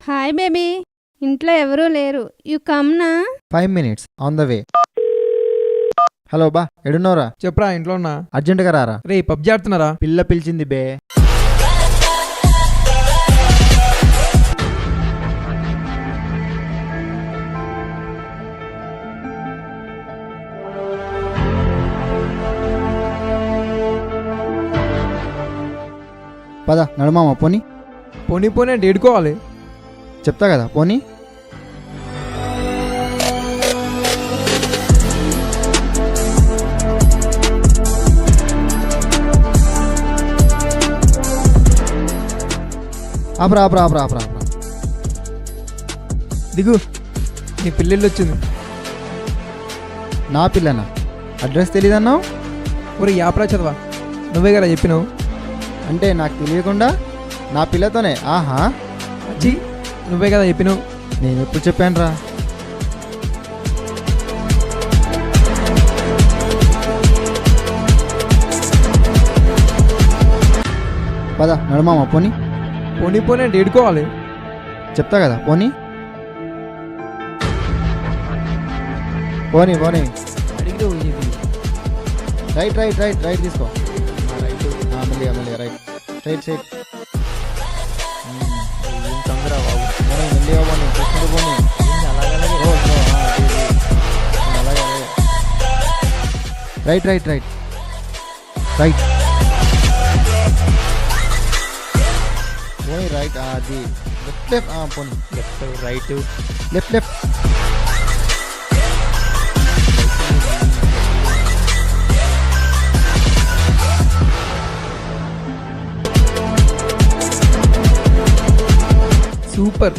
Hi baby, ఇంట్లో ఎవరూ లేరు. You coming? 5 minutes on the way. Hello బా, ఎడున్నోరా? చెప్పరా, ఇంట్లో ఉన్నా. అర్జెంటుగా రారా. రే పబ్జి ఆడుతున్నారా? పిల్ల పిలిచింది బే. పద నడుమామ పోనీ. పోనీ పోనీ అంటే ఏడుకోవాలి. చెప్తా కదా పోనీ. ఆపరా ఆపరా ఆపరా ఆపరా ఆపరా. దిగు, నీ పిల్లలు వచ్చింది. నా పిల్లనా? అడ్రస్ తెలీదన్నావు? ఒరే యాప్రా చదవా, నువ్వే కదా చెప్పినావు. అంటే నాకు తెలియకుండా నా పిల్లతోనే? ఆహా, అచ్చి నువ్వే కదా చెప్పినావు. నేను ఎప్పుడు చెప్పాను రా? పద నడుమామ పోనీ. పోనీ పోనీ అంటే ఏడుకోవాలి. చెప్తా కదా పోనీ. పోనీ పోనీ. అడిగితే రైట్ రైట్ రైట్ రైట్ తీసుకో. మెల్లిగా మెల్లిగా రైట్ స్ట్రైట్ స్ట్రైట్. తొందర బాబు, పోనీ మెల్లిగా పోనీ, చూసుకుంటూ పోనీ. అలాగే రైట్ రైట్ రైట్ రైట్ పోనీ రైట్. అది లెఫ్ట్ లెఫ్ట్ పోనీ. Left right left left. Super.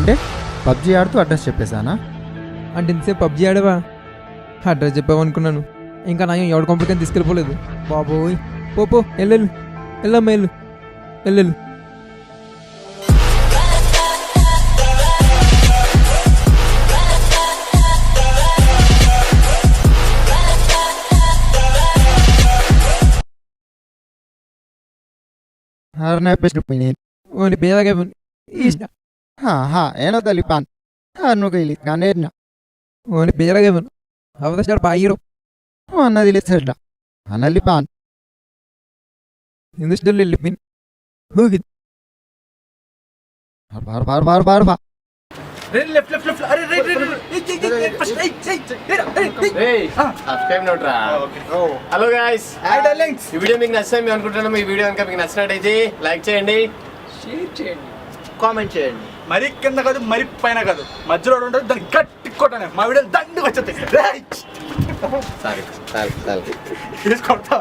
అంటే పబ్జి ఆడుతూ అడ్రస్ చెప్పేశానా? అంటే ఇంతసేపు పబ్జి ఆడవా? అడ్రస్ చెప్పావనుకున్నాను. ఇంకా నా ఎవడు కంపెనీకి తీసుకెళ్ళిపోలేదు. బాబోయ్, పో పో, వెళ్ళు వెళ్ళమ్మా, వెళ్ళు వెళ్ళు. ఓ నీ పేదగా ఇష్ట. ಏನೋ ತಲಿಪಾನ್ ಅನ್ನು ಕೈಲಿ ಕಾನೇರ್ನ ఓని పేరగా అవకాశాలు పాయిరు అన్నది లేదు అన్నలి పాన్ ఇందులో వెళ్ళిపోయి బార్ బార్ బార్ బార్ బా. హలో గైస్, ఈ వీడియో మీకు నచ్చింది మేము అనుకుంటున్నాము. ఈ వీడియో కనుక మీకు నచ్చినట్టయితే లైక్ చేయండి, షేర్ చేయండి, కామెంట్ చేయండి. మరి కింద కాదు మరి పైన కాదు, మధ్యలో ఉంటుంది. దాన్ని గట్టి కొట్టాను, మా వీడియో దండుకు వచ్చేది సరే తీసుకొడతా.